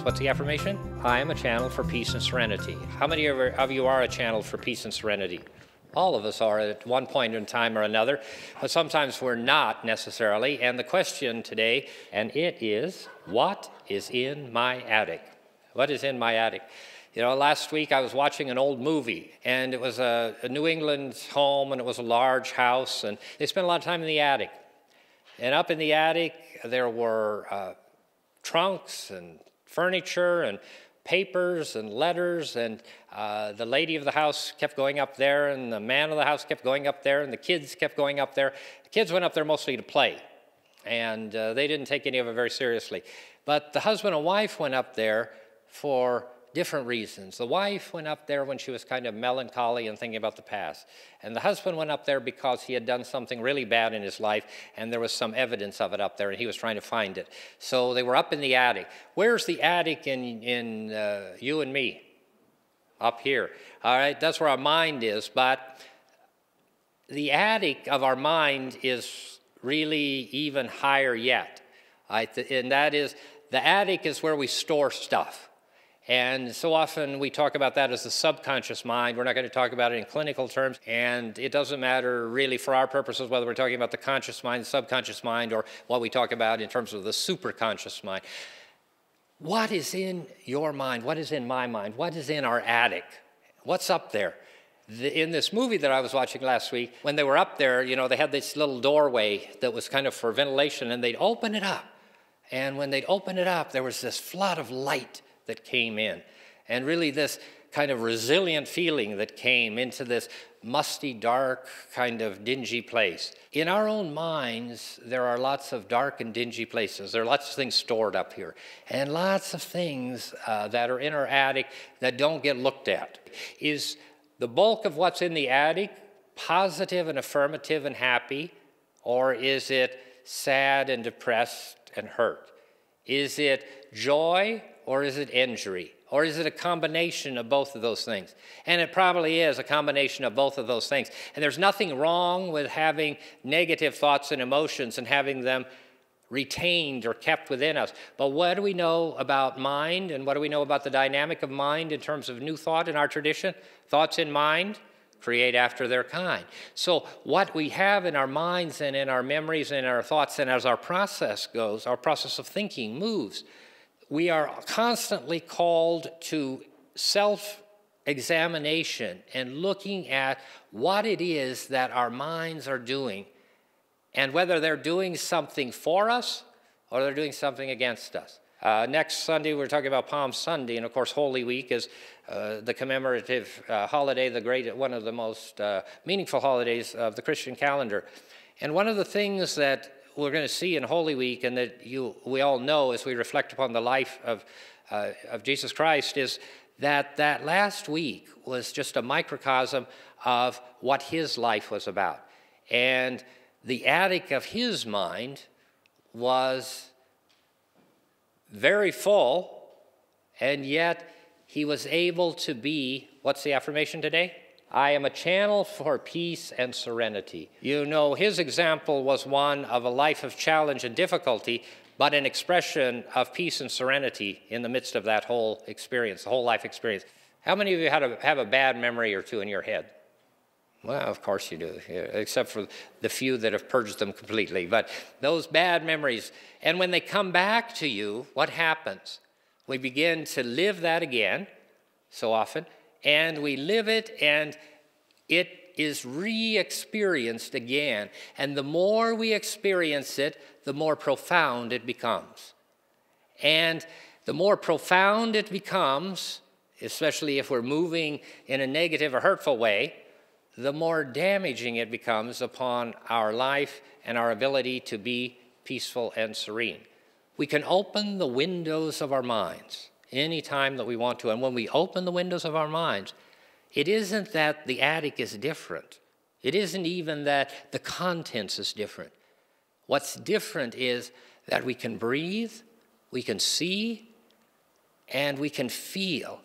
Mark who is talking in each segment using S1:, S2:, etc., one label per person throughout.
S1: affirmations. What's the affirmation? I am a channel for peace and serenity. How many of you are a channel for peace and serenity? All of us are at one point in time or another, but sometimes we're not necessarily. And the question today, and it is, what is in my attic? What is in my attic? You know, last week I was watching an old movie, and it was a New England home, and it was a large house, and they spent a lot of time in the attic. And up in the attic, there were trunks and furniture and papers and letters, and the lady of the house kept going up there, and the man of the house kept going up there, and the kids kept going up there. The kids went up there mostly to play, and they didn't take any of it very seriously. But the husband and wife went up there for different reasons. The wife went up there when she was kind of melancholy and thinking about the past. And the husband went up there because he had done something really bad in his life, and there was some evidence of it up there, and he was trying to find it. So they were up in the attic. Where's the attic in you and me? Up here. All right, that's where our mind is, but the attic of our mind is really even higher yet. And that is, the attic is where we store stuff. And so often we talk about that as the subconscious mind. We're not going to talk about it in clinical terms, and it doesn't matter really for our purposes whether we're talking about the conscious mind, the subconscious mind, or what we talk about in terms of the superconscious mind. What is in your mind? What is in my mind? What is in our attic? What's up there? In this movie that I was watching last week, when they were up there, you know, they had this little doorway that was kind of for ventilation, and they'd open it up. And when they'd open it up, there was this flood of light that came in, and really this kind of resilient feeling that came into this musty, dark, kind of dingy place. In our own minds, there are lots of dark and dingy places. There are lots of things stored up here, and lots of things that are in our attic that don't get looked at. Is the bulk of what's in the attic positive and affirmative and happy, or is it sad and depressed and hurt? Is it joy, or is it injury? Or is it a combination of both of those things? And it probably is a combination of both of those things. And there's nothing wrong with having negative thoughts and emotions and having them retained or kept within us. But what do we know about mind, and what do we know about the dynamic of mind in terms of new thought in our tradition? Thoughts in mind create after their kind. So what we have in our minds and in our memories and in our thoughts, and as our process goes, our process of thinking moves, we are constantly called to self-examination and looking at what it is that our minds are doing, and whether they're doing something for us or they're doing something against us. Next Sunday, we're talking about Palm Sunday, and of course, Holy Week is the commemorative holiday, one of the most meaningful holidays of the Christian calendar. And one of the things that we're going to see in Holy Week, and that we all know as we reflect upon the life of Jesus Christ, is that last week was just a microcosm of what his life was about. And the attic of his mind was very full, and yet he was able to be, what's the affirmation today? I am a channel for peace and serenity. You know, his example was one of a life of challenge and difficulty, but an expression of peace and serenity in the midst of that whole experience, the whole life experience. How many of you have a bad memory or two in your head? Well, of course you do, except for the few that have purged them completely. But those bad memories, and when they come back to you, what happens? We begin to live that again so often, and we live it, and it is re-experienced again. And the more we experience it, the more profound it becomes. And the more profound it becomes, especially if we're moving in a negative or hurtful way, the more damaging it becomes upon our life and our ability to be peaceful and serene. We can open the windows of our minds any time that we want to. And when we open the windows of our minds, it isn't that the attic is different. It isn't even that the contents is different. What's different is that we can breathe, we can see, and we can feel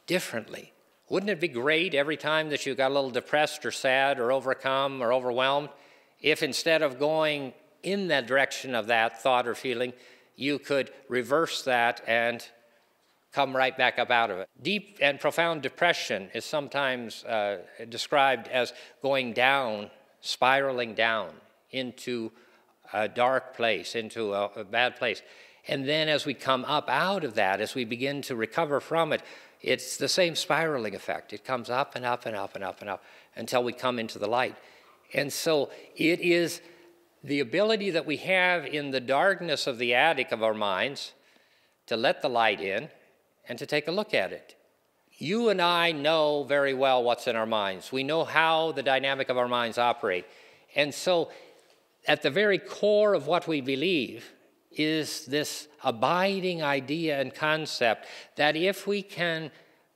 S1: differently. Wouldn't it be great every time that you got a little depressed or sad or overcome or overwhelmed, if instead of going in that direction of that thought or feeling, you could reverse that and come right back up out of it. Deep and profound depression is sometimes described as going down, spiraling down into a dark place, into a bad place. And then as we come up out of that, as we begin to recover from it, it's the same spiraling effect. It comes up and up and up and up and up until we come into the light. And so it is the ability that we have in the darkness of the attic of our minds to let the light in and to take a look at it. You and I know very well what's in our minds. We know how the dynamic of our minds operate. And so at the very core of what we believe is this abiding idea and concept that if we can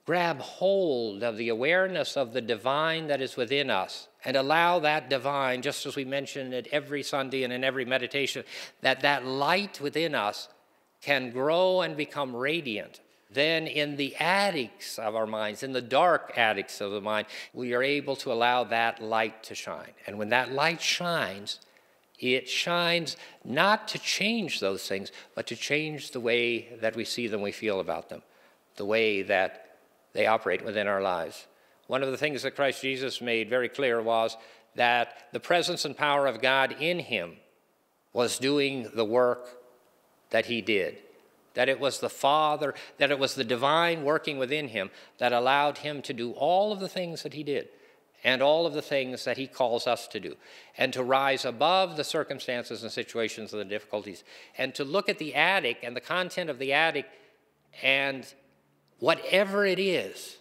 S1: grab hold of the awareness of the divine that is within us and allow that divine, just as we mentioned it every Sunday and in every meditation, that that light within us can grow and become radiant, then in the attics of our minds, in the dark attics of the mind, we are able to allow that light to shine. And when that light shines, it shines not to change those things, but to change the way that we see them, we feel about them, the way that they operate within our lives. One of the things that Christ Jesus made very clear was that the presence and power of God in him was doing the work that he did. That it was the Father, that it was the divine working within him that allowed him to do all of the things that he did and all of the things that he calls us to do, and to rise above the circumstances and situations and the difficulties, and to look at the attic and the content of the attic and whatever it is,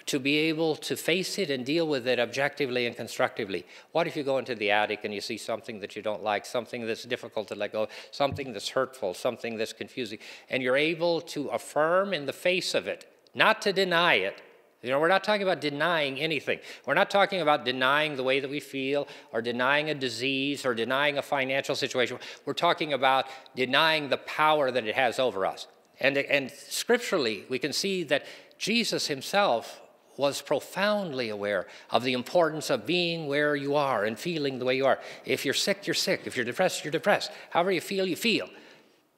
S1: to be able to face it and deal with it objectively and constructively. What if you go into the attic and you see something that you don't like, something that's difficult to let go, something that's hurtful, something that's confusing, and you're able to affirm in the face of it, not to deny it. You know, we're not talking about denying anything. We're not talking about denying the way that we feel or denying a disease or denying a financial situation. We're talking about denying the power that it has over us. And scripturally, we can see that Jesus himself was profoundly aware of the importance of being where you are and feeling the way you are. If you're sick, you're sick. If you're depressed, you're depressed. However you feel, you feel.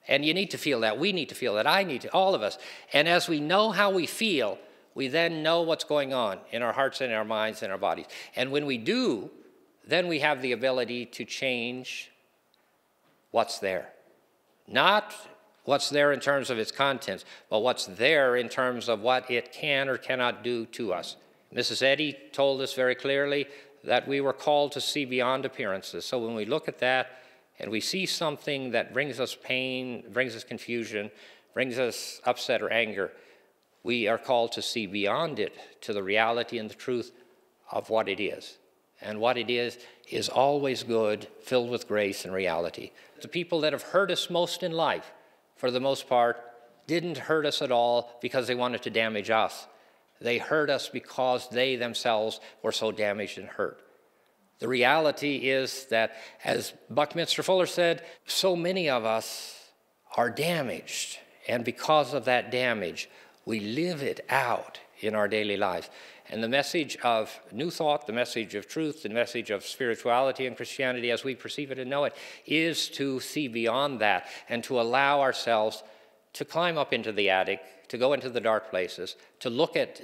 S1: And you need to feel that. We need to feel that. I need to, all of us. And as we know how we feel, we then know what's going on in our hearts and our minds and our bodies. And when we do, then we have the ability to change what's there. Not what's there in terms of its contents, but what's there in terms of what it can or cannot do to us. Mrs. Eddy told us very clearly that we were called to see beyond appearances. So when we look at that and we see something that brings us pain, brings us confusion, brings us upset or anger, we are called to see beyond it to the reality and the truth of what it is. And what it is always good, filled with grace and reality. The people that have hurt us most in life, for the most part, didn't hurt us at all because they wanted to damage us. They hurt us because they themselves were so damaged and hurt. The reality is that, as Buckminster Fuller said, so many of us are damaged, and because of that damage, we live it out in our daily lives. And the message of New Thought, the message of truth, the message of spirituality and Christianity as we perceive it and know it, is to see beyond that and to allow ourselves to climb up into the attic, to go into the dark places, to look at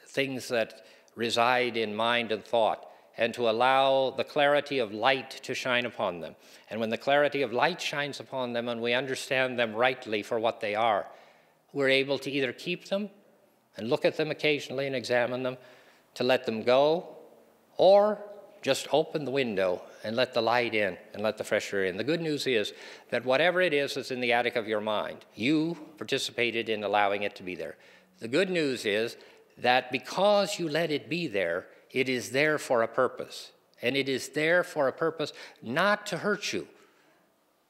S1: things that reside in mind and thought, and to allow the clarity of light to shine upon them. And when the clarity of light shines upon them and we understand them rightly for what they are, we're able to either keep them and look at them occasionally and examine them, to let them go, or just open the window and let the light in and let the fresh air in. The good news is that whatever it is that's in the attic of your mind, you participated in allowing it to be there. The good news is that because you let it be there, it is there for a purpose. And it is there for a purpose not to hurt you.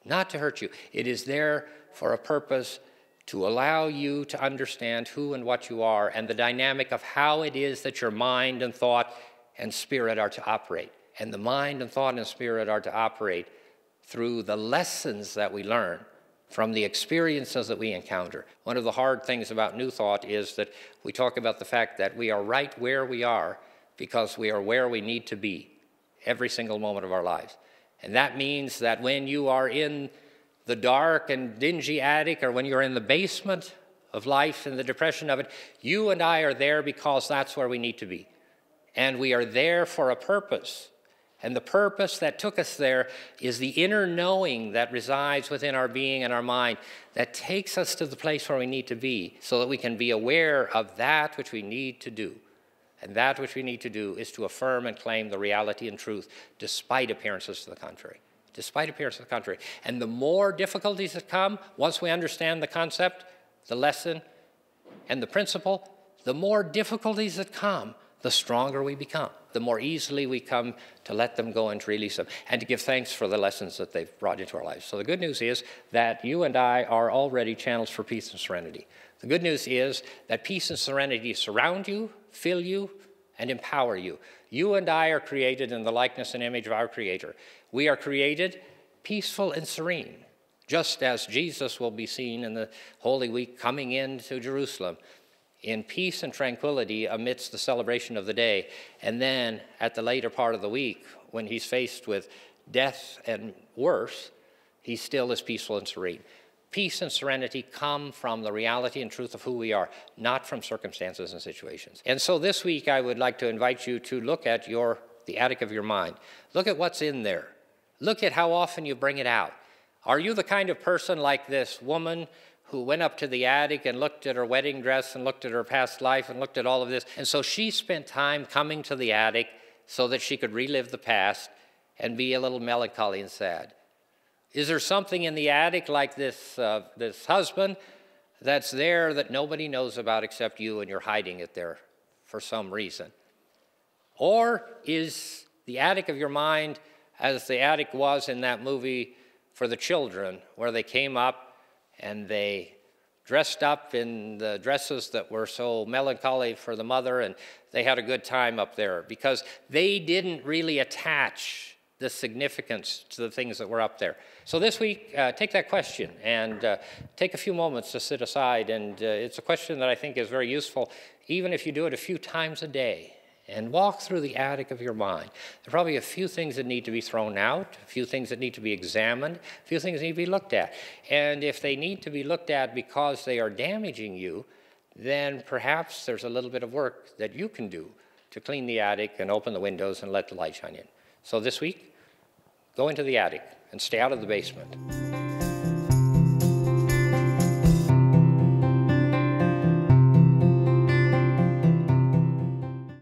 S1: Not to hurt you. It is there for a purpose to allow you to understand who and what you are and the dynamic of how it is that your mind and thought and spirit are to operate. And the mind and thought and spirit are to operate through the lessons that we learn from the experiences that we encounter. One of the hard things about New Thought is that we talk about the fact that we are right where we are because we are where we need to be every single moment of our lives. And that means that when you are in the dark and dingy attic, or when you're in the basement of life and the depression of it, you and I are there because that's where we need to be. And we are there for a purpose. And the purpose that took us there is the inner knowing that resides within our being and our mind that takes us to the place where we need to be so that we can be aware of that which we need to do. And that which we need to do is to affirm and claim the reality and truth despite appearances to the contrary. Despite appearances to the contrary. And the more difficulties that come, once we understand the concept, the lesson, and the principle, the more difficulties that come, the stronger we become, the more easily we come to let them go and to release them, and to give thanks for the lessons that they've brought into our lives. So the good news is that you and I are already channels for peace and serenity. The good news is that peace and serenity surround you, fill you, and empower you. You and I are created in the likeness and image of our Creator. We are created peaceful and serene, just as Jesus will be seen in the Holy Week coming into Jerusalem in peace and tranquility amidst the celebration of the day. And then at the later part of the week, when he's faced with death and worse, he still is peaceful and serene. Peace and serenity come from the reality and truth of who we are, not from circumstances and situations. And so this week, I would like to invite you to look at the attic of your mind. Look at what's in there. Look at how often you bring it out. Are you the kind of person like this woman who went up to the attic and looked at her wedding dress and looked at her past life and looked at all of this? And so she spent time coming to the attic so that she could relive the past and be a little melancholy and sad. Is there something in the attic like this husband that's there that nobody knows about except you, and you're hiding it there for some reason? Or is the attic of your mind as the attic was in that movie for the children, where they came up and they dressed up in the dresses that were so melancholy for the mother, and they had a good time up there because they didn't really attach the significance to the things that were up there. So this week, take that question and take a few moments to sit aside. And it's a question that I think is very useful, even if you do it a few times a day. And walk through the attic of your mind. There are probably a few things that need to be thrown out, a few things that need to be examined, a few things that need to be looked at. And if they need to be looked at because they are damaging you, then perhaps there's a little bit of work that you can do to clean the attic and open the windows and let the light shine in. So this week, go into the attic and stay out of the basement.